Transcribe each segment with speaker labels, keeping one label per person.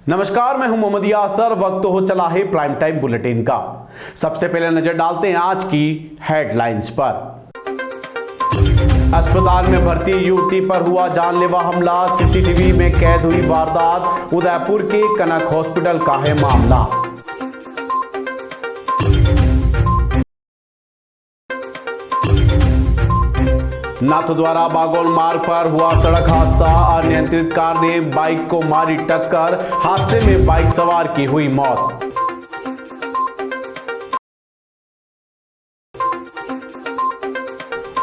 Speaker 1: नमस्कार, मैं हूं मोहम्मद यासर। वक्त हो चला है प्राइम टाइम बुलेटिन का। सबसे पहले नजर डालते हैं आज की हेडलाइंस पर। अस्पताल में भर्ती युवती पर हुआ जानलेवा हमला, सीसीटीवी में कैद हुई वारदात। उदयपुर के कनक हॉस्पिटल का है मामला। नाथद्वारा बागोल मार्ग पर हुआ सड़क हादसा, अनियंत्रित कार ने बाइक को मारी टक्कर। हादसे में बाइक सवार की हुई मौत।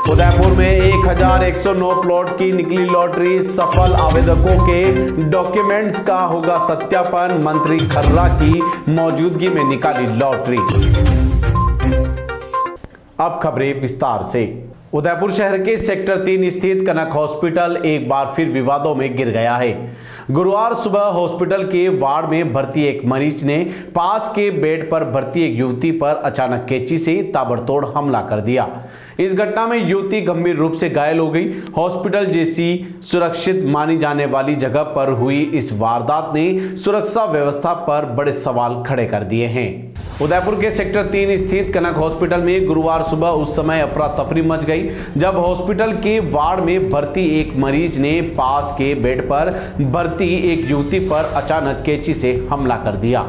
Speaker 1: उदयपुर में 1109 प्लॉट की निकली लॉटरी, सफल आवेदकों के डॉक्यूमेंट्स का होगा सत्यापन। मंत्री खर्रा की मौजूदगी में निकाली लॉटरी। अब खबरें विस्तार से। उदयपुर शहर के सेक्टर 3 स्थित कनक हॉस्पिटल एक बार फिर विवादों में गिर गया है। गुरुवार सुबह हॉस्पिटल के वार्ड में भर्ती एक मरीज ने पास के बेड पर भर्ती एक युवती पर अचानक कैंची से ताबड़तोड़ हमला कर दिया। इस घटना में युवती गंभीर रूप से घायल हो गई। हॉस्पिटल जैसी सुरक्षित मानी जाने वाली जगह पर हुई इस वारदात ने सुरक्षा व्यवस्था पर बड़े सवाल खड़े कर दिए हैं। उदयपुर के सेक्टर 3 स्थित कनक हॉस्पिटल में गुरुवार सुबह उस समय अफरा तफरी मच गई जब हॉस्पिटल के वार्ड में भर्ती एक मरीज ने पास के बेड पर भर्ती एक युवती पर अचानक कैंची से हमला कर दिया।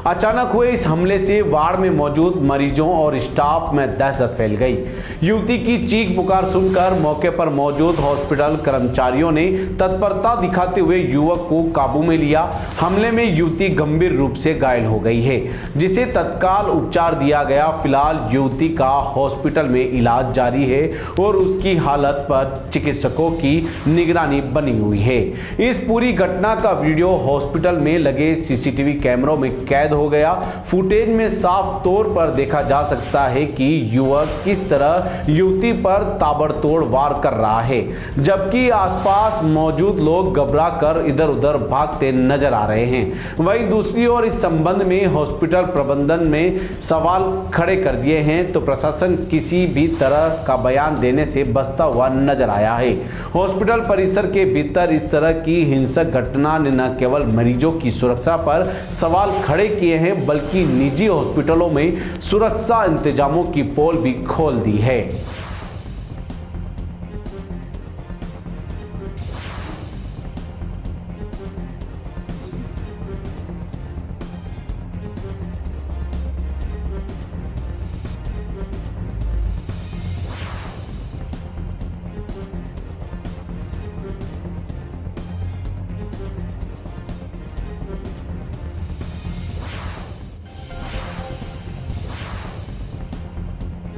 Speaker 1: अचानक हुए इस हमले से वार्ड में मौजूद मरीजों और स्टाफ में दहशत फैल गई। युवती की चीख पुकार सुनकर मौके पर मौजूद हॉस्पिटल कर्मचारियों ने तत्परता दिखाते हुए युवक को काबू में लिया। हमले में युवती गंभीर रूप से घायल हो गई है, जिसे तत्काल उपचार दिया गया। फिलहाल युवती का हॉस्पिटल में इलाज जारी है और उसकी हालत पर चिकित्सकों की निगरानी बनी हुई है। इस पूरी घटना का वीडियो हॉस्पिटल में लगे सीसीटीवी कैमरों में कैद हो गया। फुटेज में साफ तौर पर देखा जा सकता है कि युवक किस तरह युवती पर ताबड़तोड़ वार कर रहा है, जबकि आसपास मौजूद लोग घबरा कर इधर उधर भागते नजर आ रहे हैं। वहीं दूसरी ओर इस संबंध में हॉस्पिटल प्रबंधन में सवाल खड़े कर दिए हैं तो प्रशासन किसी भी तरह का बयान देने से बचता हुआ नजर आया है। हॉस्पिटल परिसर के भीतर इस तरह की हिंसक घटना ने न केवल मरीजों की सुरक्षा पर सवाल खड़े किए हैं बल्कि निजी हॉस्पिटलों में सुरक्षा इंतजामों की पोल भी खोल दी है।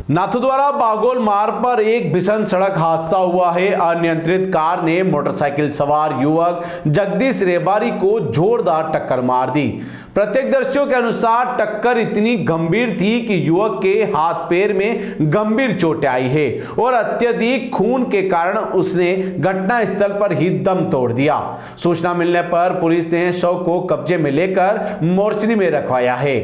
Speaker 1: नाथद्वारा बागोल मार्ग पर एक भीषण सड़क हादसा हुआ है। अनियंत्रित कार ने मोटरसाइकिल सवार युवक जगदीश रेबारी को जोरदार टक्कर मार दी। प्रत्यक्षदर्शियों के अनुसार टक्कर इतनी गंभीर थी कि युवक के हाथ पैर में गंभीर चोटें आई है और अत्यधिक खून के कारण उसने घटना स्थल पर ही दम तोड़ दिया। सूचना मिलने पर पुलिस ने शव को कब्जे में लेकर मोर्चरी में रखवाया है।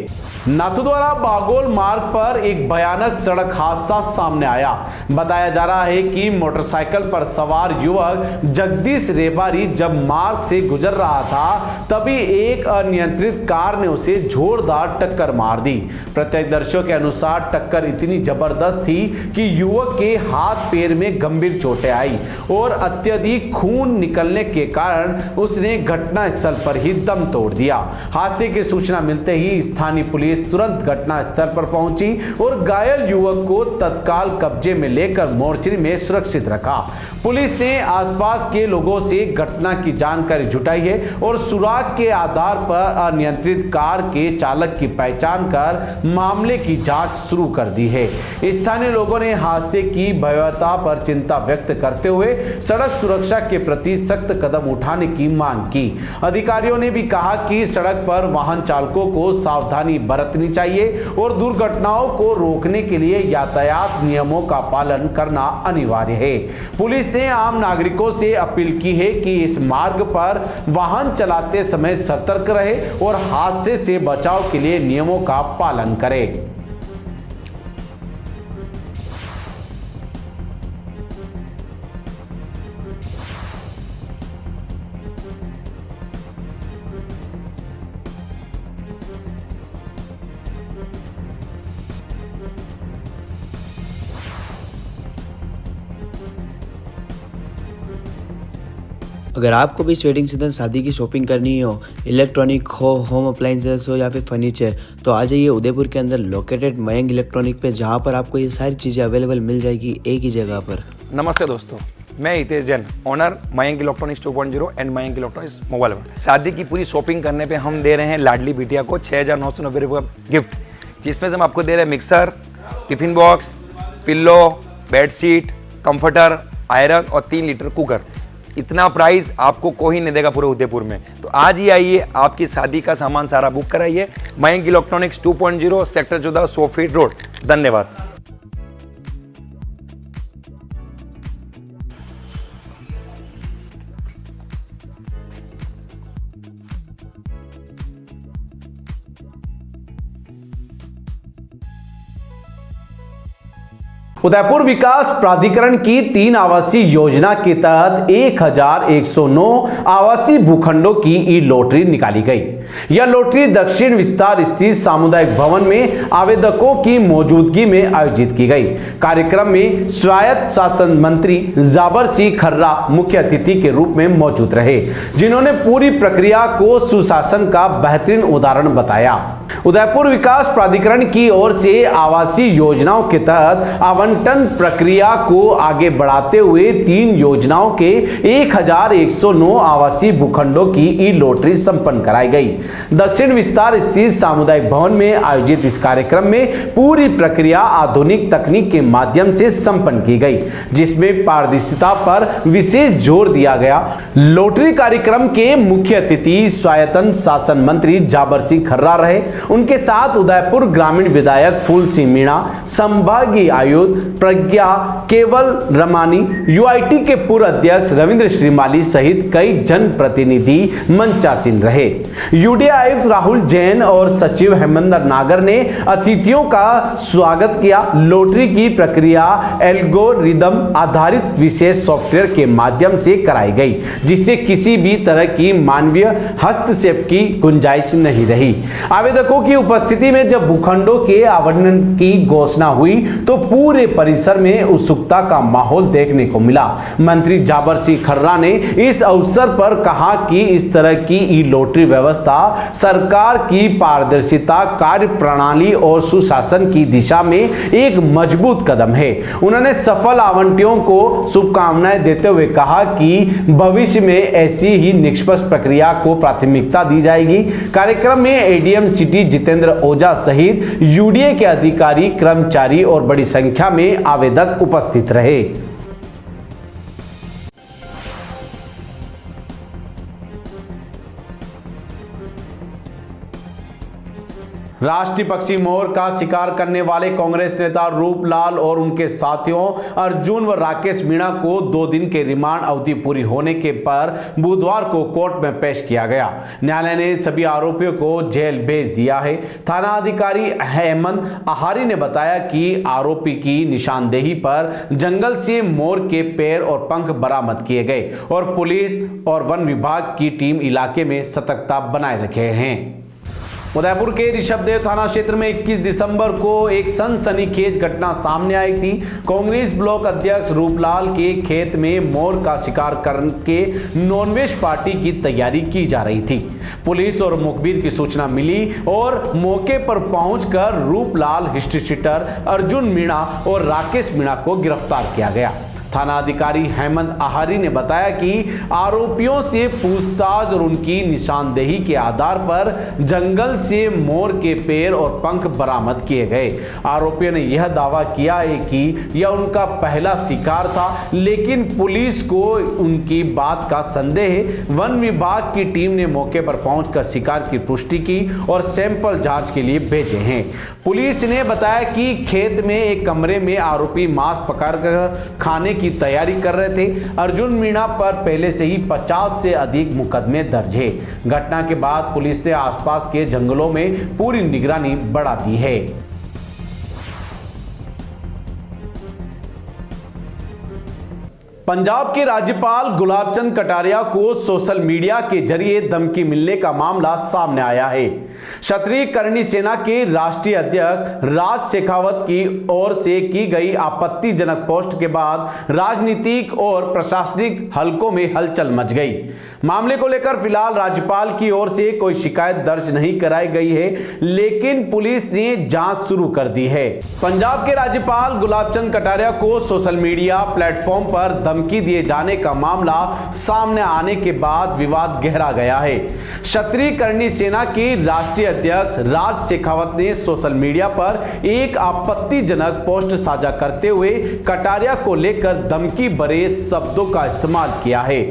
Speaker 1: नाथद्वारा बागोल मार्ग पर एक भयानक सड़क हादसा सामने आया। बताया जा रहा है कि मोटरसाइकिल पर सवार युवक जगदीश रेबारी जब मार्ग से गुजर रहा था तभी एक अनियंत्रित कार ने उसे जोरदार टक्कर मार दी। प्रत्यक्षदर्शियों के अनुसार टक्कर इतनी जबरदस्त थी कि युवक के हाथ पैर में गंभीर चोटें आई और अत्यधिक खून निकलने के कारण उसने घटना स्थल पर ही दम तोड़ दिया। हादसे की सूचना मिलते ही स्थानीय पुलिस तुरंत घटना स्थल पर पहुंची और घायल युवक को तत्काल कब्जे में लेकर मोर्चरी में सुरक्षित रखा। पुलिस ने आसपास के लोगों से घटना की जानकारी जुटाई है और सुराग के आधार पर अनियंत्रित कार के चालक की पहचान कर मामले की जांच शुरू कर दी है। स्थानीय लोगों ने हादसे की भयावहता पर चिंता व्यक्त करते हुए सड़क सुरक्षा के प्रति सख्त कदम उठाने की मांग की। अधिकारियों ने भी कहा कि सड़क पर वाहन चालकों को सावधानी बरतनी चाहिए और दुर्घटनाओं को रोकने के लिए यातायात नियमों का पालन करना अनिवार्य है। पुलिस ने आम नागरिकों से अपील की है कि इस मार्ग पर वाहन चलाते समय सतर्क रहे और हादसे से बचाव के लिए नियमों का पालन करें।
Speaker 2: अगर आपको भी इस वेडिंग सीजन शादी की शॉपिंग करनी हो, इलेक्ट्रॉनिक हो, होम अप्लाइंसेस हो या फिर फर्नीचर, तो आ जाइए उदयपुर के अंदर लोकेटेड मयंक इलेक्ट्रॉनिक पे, जहाँ पर आपको ये सारी चीज़ें अवेलेबल मिल जाएगी एक ही जगह पर।
Speaker 3: नमस्ते दोस्तों, मैं Hitesh Jain, owner Mayank electronics 2.0 and Mayank electronics mobile world. शादी की पूरी शॉपिंग करने पे हम दे रहे हैं लाडली बिटिया को 6,990 रुपये का गिफ्ट, जिसमें से हम आपको दे रहे हैं mixer, tiffin box, pillow, bedsheet, comforter, iron और 3 लीटर कुकर। इतना प्राइस आपको कोई नहीं देगा पूरे उदयपुर में। तो आज ही आइए, आपकी शादी का सामान सारा बुक कराइए। Mayank electronics 2.0 sector 14 100 feet road. धन्यवाद।
Speaker 1: उदयपुर विकास प्राधिकरण की 3 आवासीय योजना के तहत 1109 आवासीय भूखंडों की ई लॉटरी निकाली गई। यह लॉटरी दक्षिण विस्तार स्थित सामुदायिक भवन में आवेदकों की मौजूदगी में आयोजित की गई। कार्यक्रम में स्वायत्त शासन मंत्री जाबर सिंह खर्रा मुख्य अतिथि के रूप में मौजूद रहे, जिन्होंने पूरी प्रक्रिया को सुशासन का बेहतरीन उदाहरण बताया। उदयपुर विकास प्राधिकरण की ओर से आवासीय योजनाओं के तहत आवंटन प्रक्रिया को आगे बढ़ाते हुए 3 योजनाओं के 1109 आवासीय भूखंडों की ई लॉटरी संपन्न कराई गई। दक्षिण विस्तार स्थित सामुदायिक भवन में आयोजित इस कार्यक्रम में पूरी प्रक्रिया आधुनिक तकनीक के माध्यम से संपन्न की गई, जिसमें पारदर्शिता पर विशेष जोर दिया गया। लॉटरी कार्यक्रम के मुख्य अतिथि स्वायत्त शासन मंत्री जाबर सिंह खर्रा रहे। उनके साथ उदयपुर ग्रामीण विधायक फूल सिंह मीणा, संभागीय आयुक्त प्रज्ञा केवल रमानी, यूआईटी के पूर्व अध्यक्ष रविंद्र श्रीमाली सहित कई जनप्रतिनिधि मंचासीन रहे। यूडीए आयुक्त राहुल जैन और सचिव हेमेंद्र नागर ने अतिथियों का स्वागत किया। लॉटरी की प्रक्रिया एल्गोरिदम आधारित विशेष सॉफ्टवेयर के माध्यम से कराई गई, जिससे किसी भी तरह की मानवीय हस्तक्षेप की गुंजाइश नहीं रही। आवेदकों की उपस्थिति में जब भूखंडों के आवंटन की घोषणा हुई तो पूरे परिसर में उत्सुकता का माहौल देखने को मिला। मंत्री जाबर सिंह खर्रा ने इस अवसर पर कहा कि इस तरह की ई लॉटरी व्यवस्था सरकार की पारदर्शिता, कार्य प्रणाली और सुशासन की दिशा में एक मजबूत कदम है। उन्होंने सफल आवंटियों को शुभकामनाएं देते हुए कहा कि भविष्य में ऐसी ही निष्पक्ष प्रक्रिया को प्राथमिकता दी जाएगी। कार्यक्रम में एडीएम सिटी जितेंद्र ओझा सहित यूडीए के अधिकारी, कर्मचारी और बड़ी संख्या में आवेदक उपस्थित रहे। राष्ट्रीय पक्षी मोर का शिकार करने वाले कांग्रेस नेता रूपलाल और उनके साथियों अर्जुन व राकेश मीणा को 2 दिन के रिमांड अवधि पूरी होने के पर बुधवार को कोर्ट में पेश किया गया। न्यायालय ने सभी आरोपियों को जेल भेज दिया है। थाना अधिकारी हेमंत आहारी ने बताया कि आरोपी की निशानदेही पर जंगल से मोर के पैर और पंख बरामद किए गए और पुलिस और वन विभाग की टीम इलाके में सतर्कता बनाए रखे हैं। उदयपुर के ऋषभदेव थाना क्षेत्र में 21 दिसंबर को एक सनसनीखेज घटना सामने आई थी। कांग्रेस ब्लॉक अध्यक्ष रूपलाल के खेत में मोर का शिकार करके नॉनवेज पार्टी की तैयारी की जा रही थी। पुलिस और मुखबिर की सूचना मिली और मौके पर पहुंचकर रूपलाल, हिस्ट्री शीटर अर्जुन मीणा और राकेश मीणा को गिरफ्तार किया गया। थाना अधिकारी हेमंत आहारी ने बताया कि आरोपियों से पूछताछ और उनकी निशानदेही के आधार पर जंगल से मोर के पैर और पंख बरामद किए गए। आरोपियों ने यह दावा किया है कि यह उनका पहला शिकार था, लेकिन पुलिस को उनकी बात का संदेह है। वन विभाग की टीम ने मौके पर पहुंचकर शिकार की पुष्टि की और सैंपल जांच के लिए भेजे हैं। पुलिस ने बताया कि खेत में एक कमरे में आरोपी मांस पकाकर खाने की तैयारी कर रहे थे। अर्जुन मीणा पर पहले से ही 50 से अधिक मुकदमे दर्ज है। घटना के बाद पुलिस ने आसपास के जंगलों में पूरी निगरानी बढ़ा दी है। पंजाब के राज्यपाल गुलाब चंद कटारिया को सोशल मीडिया के जरिए धमकी मिलने का मामला सामने आया है। क्षत्रिय करणी सेना के राष्ट्रीय अध्यक्ष राज शेखावत की ओर से की गई आपत्तिजनक पोस्ट के बाद राजनीतिक और प्रशासनिक हलकों में हलचल मच गई। मामले को लेकर फिलहाल राज्यपाल की ओर से कोई शिकायत दर्ज नहीं कराई गई है, लेकिन पुलिस ने जांच शुरू कर दी है। पंजाब के राज्यपाल गुलाब चंद कटारिया को सोशल मीडिया प्लेटफॉर्म पर धमकी दिए जाने का मामला सामने आने के बाद विवाद गहरा गया है। क्षत्रिय करणी सेना के राष्ट्रीय अध्यक्ष राज शेखावत ने सोशल मीडिया पर एक आपत्तिजनक पोस्ट साझा करते हुए कटारिया को लेकर धमकी भरे शब्दों का इस्तेमाल किया है।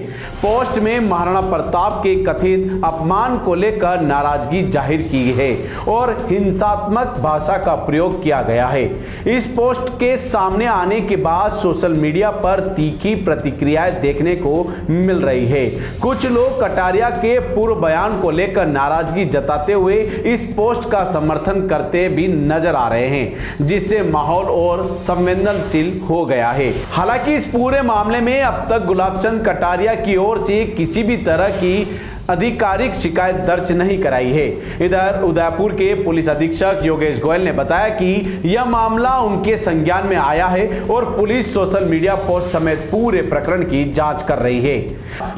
Speaker 1: पोस्ट में महाराणा प्रताप के कथित अपमान को लेकर नाराजगी जाहिर की है और हिंसात्मक भाषा का प्रयोग किया गया है। इस पोस्ट के सामने आने के बाद सोशल मीडिया पर तीखी प्रतिक्रियाएं देखने को मिल रही है। कुछ लोग कटारिया के पूर्व बयान को लेकर नाराजगी जताते हुए इस पोस्ट का समर्थन करते भी नजर आ रहे हैं, जिससे माहौल और संवेदनशील हो गया है। हालांकि इस पूरे मामले में अब तक गुलाब चंद कटारिया की ओर से किसी भी तरह की आधिकारिक शिकायत दर्ज नहीं कराई है। इधर उदयपुर के पुलिस अधीक्षक योगेश गोयल ने बताया कि यह मामला उनके संज्ञान में आया है और पुलिस सोशल मीडिया पोस्ट समेत पूरे प्रकरण की जांच कर रही है।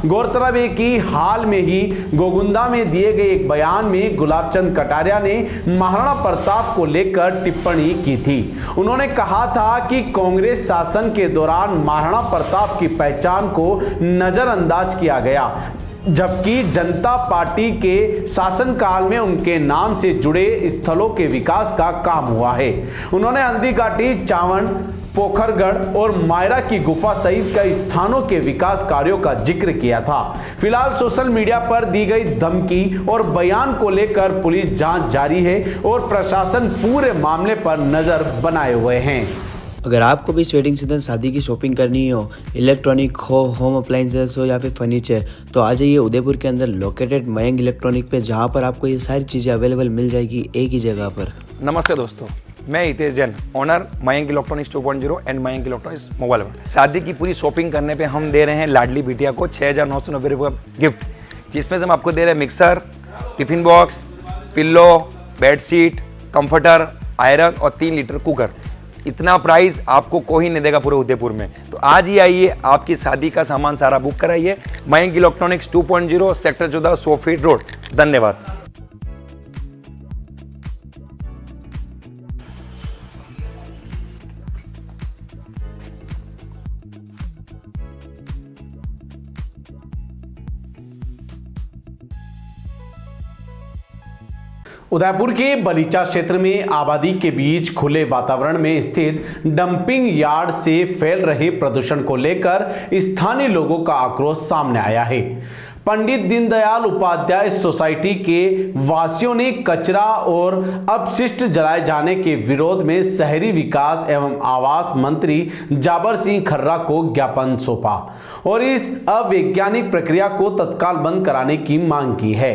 Speaker 1: गौरतलब है कि हाल में ही गोगुंदा में दिए गए एक बयान में गुलाब चंद कटारिया ने महाराणा प्रताप को लेकर टिप्पणी की थी। उन्होंने कहा था कि कांग्रेस शासन के दौरान महाराणा प्रताप की पहचान को नजरअंदाज किया गया, जबकि जनता पार्टी के शासनकाल में उनके नाम से जुड़े स्थलों के विकास का काम हुआ है। उन्होंने हल्दी घाटी, चावंड, पोखरगढ़ और मायरा की गुफा सहित कई स्थानों के विकास कार्यों का जिक्र किया था। फिलहाल सोशल मीडिया पर दी गई धमकी और बयान को लेकर पुलिस जांच जारी है और प्रशासन पूरे मामले पर नजर बनाए हुए हैं।
Speaker 2: अगर आपको भी इस वेडिंग सीजन शादी की शॉपिंग करनी हो, इलेक्ट्रॉनिक हो, होम अप्लाइंसेस हो या फिर फर्नीचर, तो आ जाइए उदयपुर के अंदर लोकेटेड मयंक इलेक्ट्रॉनिक पे, जहाँ पर आपको ये सारी चीज़ें अवेलेबल मिल जाएगी एक ही जगह पर।
Speaker 3: नमस्ते दोस्तों, मैं Hitesh Jain, owner Mayank electronics 2.0 and Mayank electronics mobile world. शादी की पूरी शॉपिंग करने पे हम दे रहे हैं लाडली बिटिया को 6,990 रुपये का गिफ्ट, जिसमें से हम आपको दे रहे हैं mixer, tiffin box, pillow, bedsheet, comforter, iron और 3 लीटर कुकर। इतना प्राइस आपको कोई नहीं देगा पूरे उदयपुर में। तो आज ही आइए, आपकी शादी का सामान सारा बुक कराइए। Mayank electronics 2.0 sector 14 100 feet road. धन्यवाद।
Speaker 1: उदयपुर के बलीचा क्षेत्र में आबादी के बीच खुले वातावरण में स्थित डंपिंग यार्ड से फैल रहे प्रदूषण को लेकर स्थानीय लोगों का आक्रोश सामने आया है। पंडित दीनदयाल उपाध्याय सोसाइटी के वासियों ने कचरा और अपशिष्ट जलाए जाने के विरोध में शहरी विकास एवं आवास मंत्री जाबर सिंह खर्रा को ज्ञापन सौंपा और इस अवैज्ञानिक प्रक्रिया को तत्काल बंद कराने की मांग की है।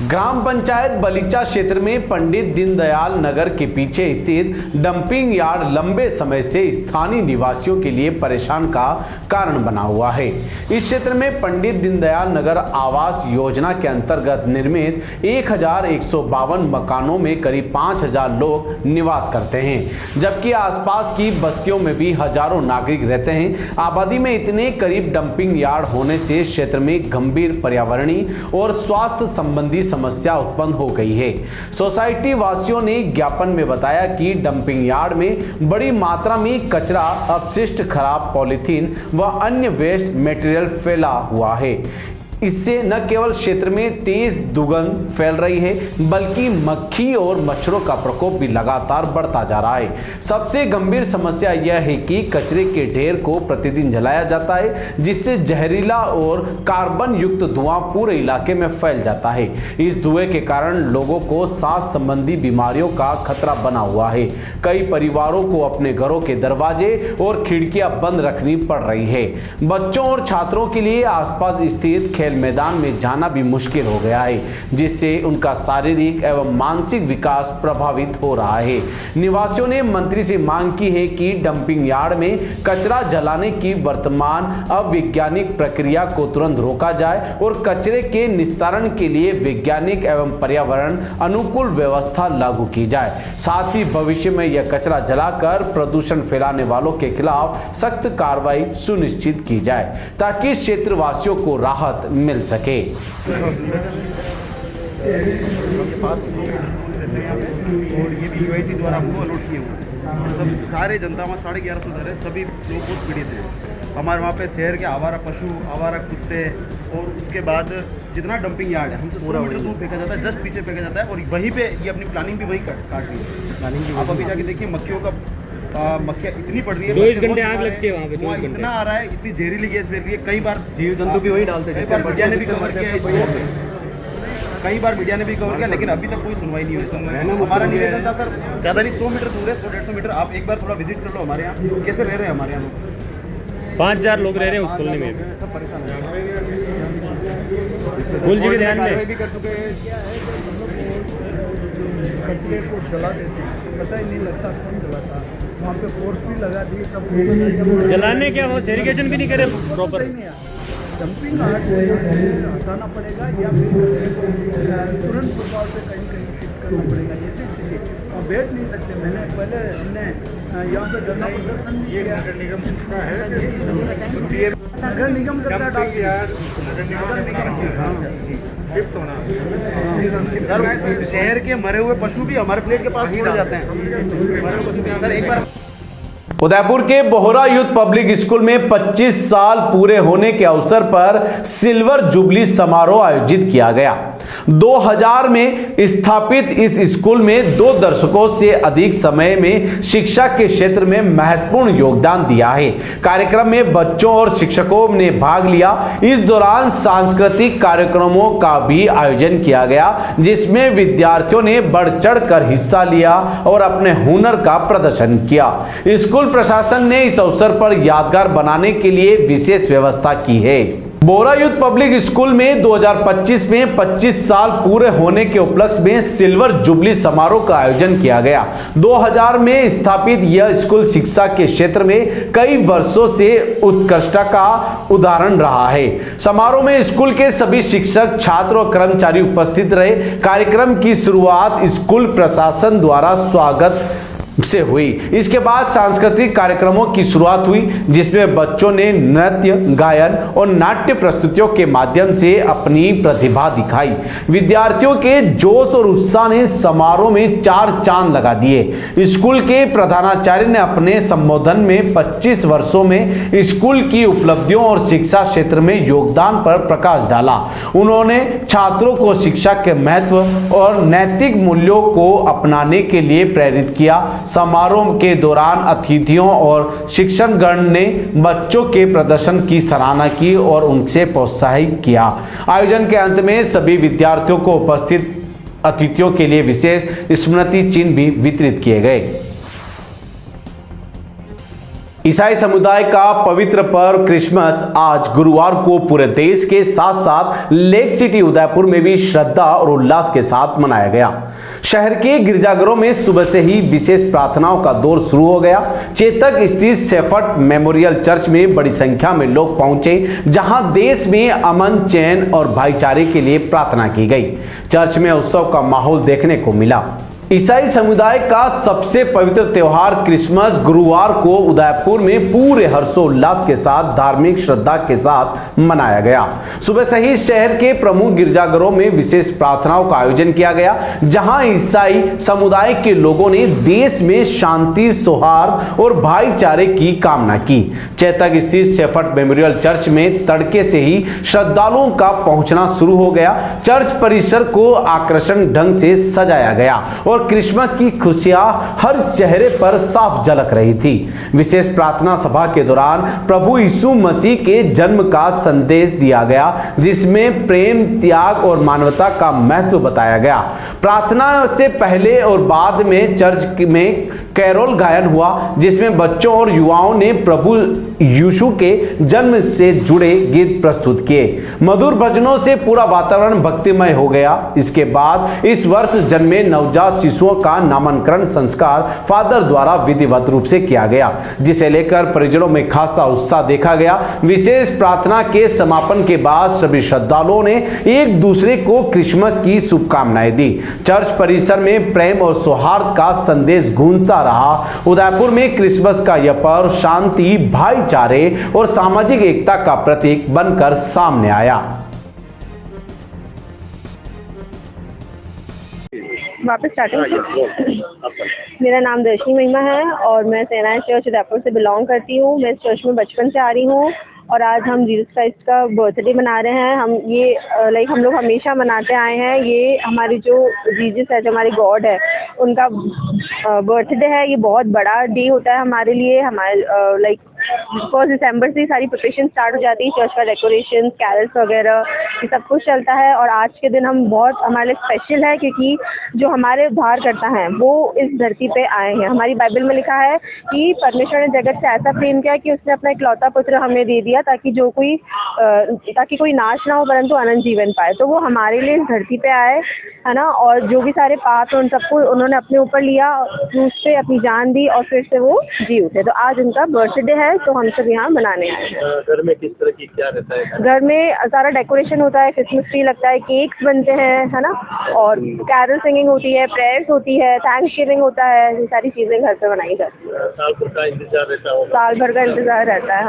Speaker 1: ग्राम पंचायत बलीचा क्षेत्र में पंडित दीनदयाल नगर के पीछे स्थित डंपिंग यार्ड लंबे समय से स्थानीय निवासियों के लिए परेशान का कारण बना हुआ है। इस क्षेत्र में पंडित दीनदयाल नगर आवास योजना के अंतर्गत निर्मित 1152 मकानों में करीब 5000 लोग निवास करते हैं, जबकि आसपास की बस्तियों में भी हजारों नागरिक रहते हैं। आबादी में इतने करीब डंपिंग यार्ड होने से क्षेत्र में गंभीर पर्यावरणीय और स्वास्थ्य संबंधी समस्या उत्पन्न हो गई है। सोसाइटी वासियों ने ज्ञापन में बताया कि डंपिंग यार्ड में बड़ी मात्रा में कचरा, अपशिष्ट, खराब पॉलीथीन व अन्य वेस्ट मटेरियल फैला हुआ है। इससे न केवल क्षेत्र में तेज दुर्गंध फैल रही है, बल्कि मक्खी और मच्छरों का प्रकोप भी लगातार बढ़ता जा रहा है। सबसे गंभीर समस्या यह है कि कचरे के ढेर को प्रतिदिन जलाया जाता है, जिससे जहरीला और कार्बन युक्त धुआं पूरे इलाके में फैल जाता है। इस धुएं के कारण लोगों को सांस संबंधी बीमारियों का खतरा बना हुआ है। कई परिवारों को अपने घरों के दरवाजे और खिड़कियां बंद रखनी पड़ रही है। बच्चों और छात्रों के लिए आसपास स्थित खेल खेल मैदान में जाना भी मुश्किल हो गया है, जिससे उनका शारीरिक एवं मानसिक विकास प्रभावित हो रहा है। निवासियों ने मंत्री से मांग की है कि डंपिंग यार्ड में कचरा जलाने की वर्तमान अवैज्ञानिक प्रक्रिया को तुरंत रोका जाए और कचरे के निस्तारण के लिए वैज्ञानिक एवं पर्यावरण अनुकूल व्यवस्था लागू की जाए। साथ ही भविष्य में यह कचरा जलाकर प्रदूषण फैलाने वालों के खिलाफ सख्त कार्रवाई सुनिश्चित की जाए ताकि क्षेत्रवासियों को राहत मिल सके।
Speaker 4: और ये भी यूआईटी द्वारा हमको अलॉट किए हुए सब सारे जनता में 1150 घर है, सभी लोग बहुत पीड़ित हैं। हमारे वहाँ पे शहर के आवारा पशु, आवारा कुत्ते और उसके बाद जितना डंपिंग यार्ड है हमसे 100 मीटर दूर फेंका जाता है, जस्ट पीछे फेंका जाता है और वहीं पे ये अपनी प्लानिंग भी वहीं काट रही है। आप अभी जाके देखिए मक्खियों का मक्खियाँ इतनी पड़ रही है,
Speaker 5: 24 घंटे आग लगती है वहाँ पे, 24 घंटे
Speaker 4: इतना आ रहा है, इतनी जहरीली गैस फैल रही है। कई बार जीव जंतु भी वहीं डालते हैं, कई बार मीडिया ने भी कवर किया है, कई बार मीडिया ने भी कवर किया, लेकिन अभी तक कोई सुनवाई नहीं हुई। हमारा निवेदन था सर, ज़्यादा नहीं 100 मीटर दूर है, 100-150 मीटर, आप एक बार थोड़ा विजिट कर लो हमारे यहाँ कैसे रह रहे हैं। हमारे यहाँ
Speaker 5: 5000 लोग रह रहे हैं उस कॉलोनी में,
Speaker 4: सब परेशान
Speaker 5: फुल जी के ध्यान में
Speaker 4: भी कर चुके हैं। कचरे को जला देते हैं, पता ही नहीं लगता कौन जलाता, वहाँ पे फोर्स भी लगा दी सब।
Speaker 5: जलाने क्या हो, सेरिगेशन भी नहीं करे प्रॉपर।
Speaker 4: डंपिंग हटाना पड़ेगा या फिर तुरंत प्रभाव से कहीं शिफ्ट करना पड़ेगा। जैसे स्थिति बैठ नहीं सकते। मैंने पहले हमने यहाँ पे धरना प्रदर्शन भी किया। नगर निगम का है, नगर निगम शिफ्ट होना। सर शहर के मरे हुए पशु भी हमारे प्लेट के पास छोड़े जाते हैं। सर एक बार
Speaker 1: उदयपुर के बोहरा यूथ पब्लिक स्कूल में 25 साल पूरे होने के अवसर पर सिल्वर जुबली समारोह आयोजित किया गया। 2000 में स्थापित इस स्कूल में 2 दशकों से अधिक समय में शिक्षा के क्षेत्र में महत्वपूर्ण योगदान दिया है। कार्यक्रम में बच्चों और शिक्षकों ने भाग लिया। इस दौरान सांस्कृतिक कार्यक्रमों का भी आयोजन किया गया, जिसमें विद्यार्थियों ने बढ़ चढ़कर हिस्सा लिया और अपने हुनर का प्रदर्शन किया। स्कूल प्रशासन ने इस अवसर पर यादगार बनाने के लिए विशेष व्यवस्था की है। बोहरा यूथ पब्लिक स्कूल में 2025 में 25 साल पूरे होने के उपलक्ष्य में सिल्वर जुबली समारोह का आयोजन किया गया। 2000 में स्थापित यह स्कूल शिक्षा के क्षेत्र में कई वर्षों से उत्कृष्टता का उदाहरण रहा है। समारोह में स्कूल के सभी शिक्षक, छात्र और कर्मचारी उपस्थित रहे। कार्यक्रम की शुरुआत स्कूल प्रशासन द्वारा स्वागत से हुई। इसके बाद सांस्कृतिक कार्यक्रमों की शुरुआत हुई, जिसमें बच्चों ने नृत्य, गायन और नाट्य प्रस्तुतियों के माध्यम से अपनी प्रतिभा दिखाई। विद्यार्थियों के जोश और उत्साह ने समारोह में 4 चांद लगा दिए। स्कूल के प्रधानाचार्य ने अपने संबोधन में 25 वर्षों में स्कूल की उपलब्धियों और शिक्षा क्षेत्र में योगदान पर प्रकाश डाला। उन्होंने छात्रों को शिक्षा के महत्व और नैतिक मूल्यों को अपनाने के लिए प्रेरित किया। समारोह के दौरान अतिथियों और शिक्षकगण ने बच्चों के प्रदर्शन की सराहना की और उनसे प्रोत्साहित किया। आयोजन के अंत में सभी विद्यार्थियों को उपस्थित अतिथियों के लिए विशेष स्मृति चिन्ह भी वितरित किए गए। ईसाई समुदाय का पवित्र पर्व क्रिसमस आज गुरुवार को पूरे देश के साथ साथ लेक सिटी उदयपुर में भी श्रद्धा और उल्लास के साथ मनाया गया। शहर के गिरजाघरों में सुबह से ही विशेष प्रार्थनाओं का दौर शुरू हो गया। चेतक स्थित शेफर्ड मेमोरियल चर्च में बड़ी संख्या में लोग पहुंचे, जहां देश में अमन, चैन और भाईचारे के लिए प्रार्थना की गई। चर्च में उत्सव का माहौल देखने को मिला। ईसाई समुदाय का सबसे पवित्र त्योहार क्रिसमस गुरुवार को उदयपुर में पूरे हर्षोल्लास के साथ धार्मिक श्रद्धा के साथ मनाया गया। सुबह से ही शहर के प्रमुख गिरजाघरों में विशेष प्रार्थनाओं का आयोजन किया गया, जहां ईसाई समुदाय के लोगों ने देश में शांति, सौहार्द और भाईचारे की कामना की। चेतक स्थित शेफर्ड मेमोरियल चर्च में तड़के से ही श्रद्धालुओं का पहुंचना शुरू हो गया। चर्च परिसर को आकर्षक ढंग से सजाया गया और क्रिसमस की खुशियां हर चेहरे पर साफ झलक रही थी। विशेष प्रार्थना सभा के दौरान प्रभु यीशु मसीह के जन्म का संदेश दिया गया, जिसमें प्रेम, त्याग और मानवता का महत्व बताया गया। प्रार्थना से पहले और बाद में चर्च में कैरोल गायन हुआ, जिसमें बच्चों और युवाओं ने प्रभु यीशु के जन्म से जुड़े गीत प्रस्तुत किए। मधुर भजनों से पूरा वातावरण भक्तिमय हो गया। इसके बाद इस वर्ष जन्मे नवजात शिशुओं का नामकरण संस्कार फादर द्वारा विधिवत रूप से किया गया, जिसे लेकर परिजनों में खासा उत्साह देखा गया। विशेष प्रार्थना के समापन के बाद सभी श्रद्धालुओं ने एक दूसरे को क्रिसमस की शुभकामनाएं दी। चर्च परिसर में प्रेम और सौहार्द का संदेश गूंजता रहा। उदयपुर में क्रिसमस का यह पर्व शांति, भाईचारे और सामाजिक एकता का प्रतीक बनकर सामने आया।
Speaker 6: वापस स्टार्टिंग। मेरा नाम दर्शनी महिमा है और मैं सेना चर्च उदयपुर से बिलोंग करती हूँ। मैं इस चर्च में बचपन से आ रही हूँ और आज हम जीसस क्राइस्ट का बर्थडे मना रहे हैं। हम लोग हमेशा मनाते आए हैं। ये हमारी जो जीसस है, जो हमारे गॉड है, उनका बर्थडे है। ये बहुत बड़ा डे होता है हमारे लिए। हमारे फर्स्ट दिसंबर से सारी प्रिपरेशन स्टार्ट हो जाती है। चर्च का डेकोरेशन, कैरल्स वगैरह, ये सब कुछ चलता है। और आज के दिन हमारे लिए स्पेशल है क्योंकि जो हमारे उद्धार करता है वो इस धरती पे आए हैं। हमारी बाइबल में लिखा है कि परमेश्वर ने जगत से ऐसा प्रेम किया कि उसने अपना इकलौता पुत्र हमें दे दिया ताकि कोई नाश ना हो परंतु अनंत जीवन पाए। तो वो हमारे लिए इस धरती पे आए, है ना। और जो भी सारे पाप है उन सबको उन्होंने अपने ऊपर लिया, क्रूस पे अपनी जान दी और फिर से वो जी उठे। तो आज उनका बर्थडे है, तो हम सब यहाँ मनाने आए हैं।
Speaker 7: घर में किस तरह की क्या रहता है?
Speaker 6: घर में सारा डेकोरेशन होता है, क्रिसमस ट्री लगता है, केक्स बनते हैं, है ना। और कैरल सिंगिंग होती है, प्रेयर्स होती है, थैंक्सगिविंग होता है। ये सारी चीजें घर पे बनाई जाती है।
Speaker 7: साल भर का इंतजार रहता होगा।
Speaker 6: साल भर का इंतजार रहता है।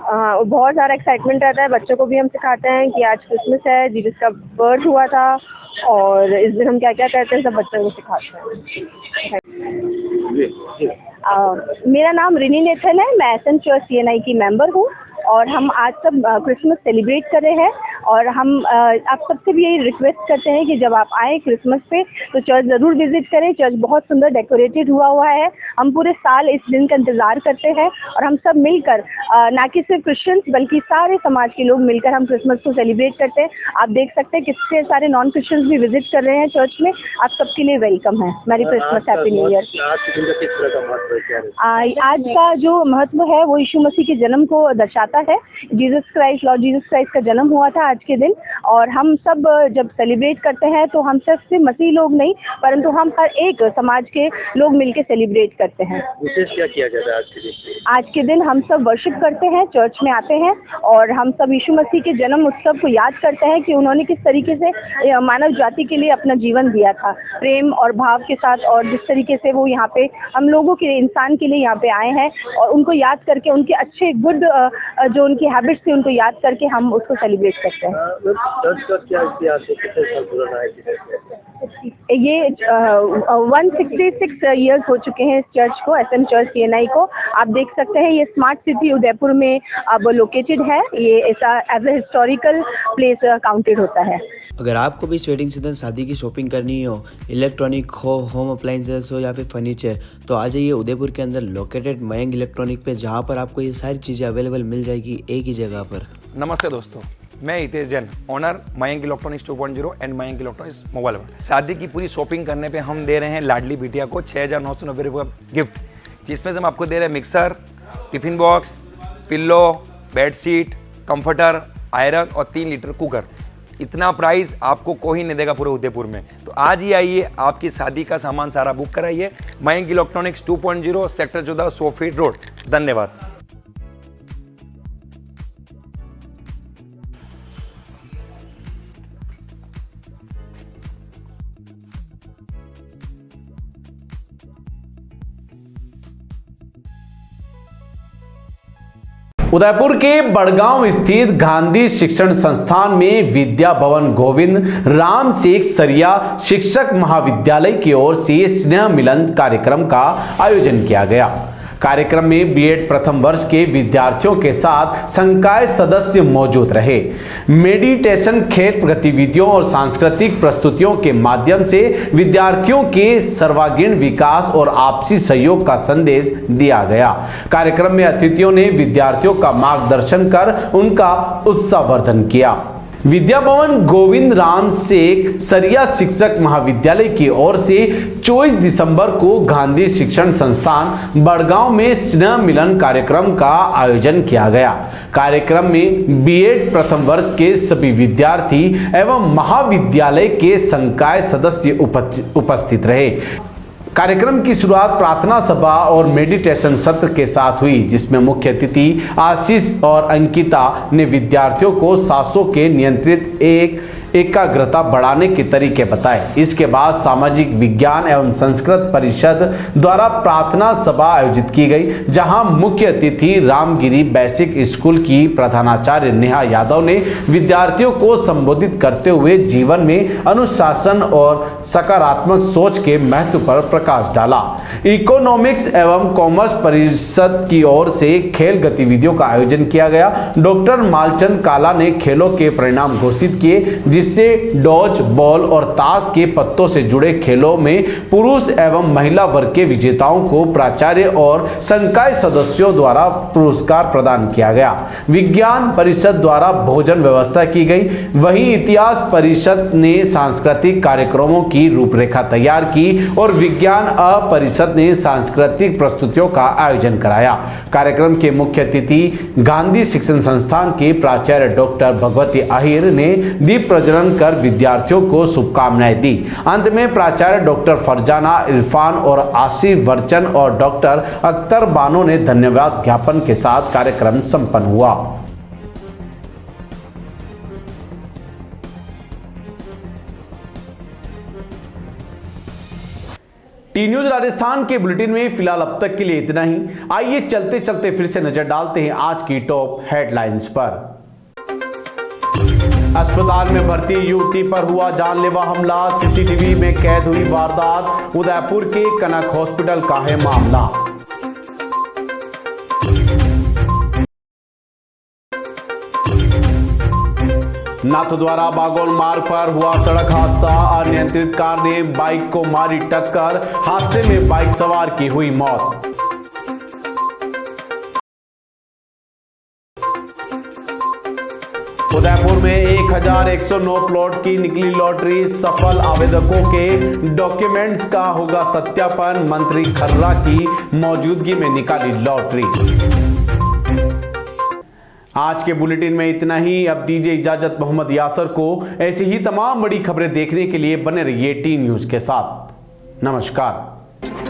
Speaker 6: हाँ, बहुत सारा एक्साइटमेंट रहता है। बच्चों को भी हम सिखाते हैं कि आज क्रिसमस है, जीसस का बर्थ हुआ था और इस दिन हम क्या क्या करते हैं, सब बच्चों को सिखाते हैं। मेरा नाम रिनी नेथन है। मैं एसएम चर्च सीएनआई की मेंबर हूँ और हम आज सब क्रिसमस सेलिब्रेट कर रहे हैं। और हम आप सबसे भी यही रिक्वेस्ट करते हैं कि जब आप आए क्रिसमस पे तो चर्च जरूर विजिट करें। चर्च बहुत सुंदर डेकोरेटेड हुआ है। हम पूरे साल इस दिन का इंतजार करते हैं और हम सब मिलकर, ना कि सिर्फ क्रिश्चियंस बल्कि सारे समाज के लोग मिलकर हम क्रिसमस को सेलिब्रेट करते हैं। आप देख सकते हैं कितने सारे नॉन क्रिश्चियंस भी विजिट कर रहे हैं चर्च में। आप सबके लिए वेलकम है। Merry Christmas, happy new year. आज का जो महत्व है वो यीशु मसीह के जन्म को दर्शाता है। लॉर्ड जीसस क्राइस्ट का जन्म हुआ था आज के दिन। और हम सब जब सेलिब्रेट करते हैं तो हम सिर्फ मसीह लोग नहीं परंतु हम हर एक समाज के लोग मिलकर सेलिब्रेट करते हैं।
Speaker 7: विशेष क्या किया जाता है आज के दिन?
Speaker 6: आज के दिन हम सब वर्शिप करते हैं, चर्च में आते हैं और हम सब यीशु मसीह के जन्म उत्सव को याद करते हैं कि उन्होंने किस तरीके से मानव जाति के लिए अपना जीवन दिया था, प्रेम और भाव के साथ। और जिस तरीके से वो यहाँ पे हम लोगों के इंसान के लिए यहाँ पे आए हैं और उनको याद करके, उनके अच्छे गुड जो उनकी हैबिट्स थी उनको याद करके हम उसको सेलिब्रेट करते हैं।
Speaker 7: चर्च का क्या इतिहास है? कितने साल पुराना है?
Speaker 6: ये 166 इयर्स हो चुके हैं इस चर्च को, एसएम चर्च सीएनआई को। आप देख सकते हैं ये स्मार्ट सिटी उदयपुर में अब लोकेटेड है। ये ऐसा as a historical place counted होता है।
Speaker 2: अगर आपको भी इस वेडिंग सीजन शादी की शॉपिंग करनी हो, इलेक्ट्रॉनिक हो, होम अप्लाइंसेस हो या फिर फर्नीचर, तो आ जाइए उदयपुर के अंदर लोकेटेड मयंक इलेक्ट्रॉनिक पे, जहाँ पर आपको ये सारी चीज़ें अवेलेबल मिल जाएगी एक ही जगह पर।
Speaker 3: नमस्ते दोस्तों, मैं Hitesh Jain, owner Mayank electronics 2.0 and Mayank electronics mobile world. शादी की पूरी शॉपिंग करने पे हम दे रहे हैं लाडली बिटिया को 6,990 रुपये का गिफ्ट, जिसमें से हम आपको दे रहे हैं mixer, tiffin box, pillow, bedsheet, comforter, iron और 3 लीटर कुकर। इतना प्राइस आपको कोई नहीं देगा पूरे उदयपुर में। तो आज ही आइए, आपकी शादी का सामान सारा बुक कराइए। Mayank electronics 2.0 sector 14 100 feet road. धन्यवाद।
Speaker 1: उदयपुर के बड़गांव स्थित गांधी शिक्षण संस्थान में विद्या भवन गोविंद राम शेख सरिया शिक्षक महाविद्यालय की ओर से स्नेह मिलन कार्यक्रम का आयोजन किया गया। कार्यक्रम में बीएड प्रथम वर्ष के विद्यार्थियों के साथ संकाय सदस्य मौजूद रहे। मेडिटेशन, खेल गतिविधियों और सांस्कृतिक प्रस्तुतियों के माध्यम से विद्यार्थियों के सर्वांगीण विकास और आपसी सहयोग का संदेश दिया गया। कार्यक्रम में अतिथियों ने विद्यार्थियों का मार्गदर्शन कर उनका उत्साहवर्धन किया। विद्या भवन गोविंद राम सेठ सरिया शिक्षक महाविद्यालय की ओर से 24 दिसंबर को गांधी शिक्षण संस्थान बड़गांव में स्नेह मिलन कार्यक्रम का आयोजन किया गया। कार्यक्रम में बीएड प्रथम वर्ष के सभी विद्यार्थी एवं महाविद्यालय के संकाय सदस्य उपस्थित रहे। कार्यक्रम की शुरुआत प्रार्थना सभा और मेडिटेशन सत्र के साथ हुई, जिसमें मुख्य अतिथि आशीष और अंकिता ने विद्यार्थियों को सांसों के नियंत्रित एकाग्रता बढ़ाने के तरीके बताए। इसके बाद सामाजिक विज्ञान एवं संस्कृत परिषद द्वारा प्रार्थना सभा आयोजित की गई, जहां मुख्य अतिथि रामगिरी बेसिक स्कूल की प्रधानाचार्य नेहा यादव ने विद्यार्थियों को संबोधित करते हुए जीवन में अनुशासन और सकारात्मक सोच के महत्व पर प्रकाश डाला। इकोनॉमिक्स एवं कॉमर्स परिषद की ओर से खेल गतिविधियों का आयोजन किया गया। डॉक्टर मालचंद काला ने खेलों के परिणाम घोषित किए, जिससे डॉज बॉल और ताश के पत्तों से जुड़े खेलों में पुरुष एवं महिला वर्ग के विजेताओं को प्राचार्य और संकाय सदस्यों द्वारा पुरस्कार प्रदान किया गया। विज्ञान परिषद द्वारा भोजन व्यवस्था की गई। वहीं इतिहास परिषद ने सांस्कृतिक कार्यक्रमों की रूपरेखा तैयार की और विज्ञान परिषद ने सांस्कृतिक प्रस्तुतियों का आयोजन कराया। कार्यक्रम के मुख्य अतिथि गांधी शिक्षण संस्थान के प्राचार्य डॉक्टर भगवती आहिर ने दीप प्रज्वलन कर विद्यार्थियों को शुभकामनाएं दी। अंत में प्राचार्य डॉक्टर फरजाना इरफान और आसिफ वर्चन और डॉक्टर अख्तर बानो ने धन्यवाद ज्ञापन के साथ कार्यक्रम संपन्न हुआ। टी न्यूज राजस्थान के बुलेटिन में फिलहाल अब तक के लिए इतना ही। आइए चलते चलते फिर से नजर डालते हैं आज की टॉप हेडलाइंस पर। अस्पताल में भर्ती युवती पर हुआ जानलेवा हमला, सीसीटीवी में कैद हुई वारदात। उदयपुर के कनक हॉस्पिटल का है मामला। नाथद्वारा बागोल मार्ग पर हुआ सड़क हादसा, अनियंत्रित कार ने बाइक को मारी टक्कर। हादसे में बाइक सवार की हुई मौत। उदयपुर में 1109 प्लॉट की निकली लॉटरी, सफल आवेदकों के डॉक्यूमेंट्स का होगा सत्यापन। मंत्री खर्रा की मौजूदगी में निकाली लॉटरी। आज के बुलेटिन में इतना ही। अब दीजिए इजाजत मोहम्मद यासर को। ऐसी ही तमाम बड़ी खबरें देखने के लिए बने रहिए टी न्यूज के साथ। नमस्कार।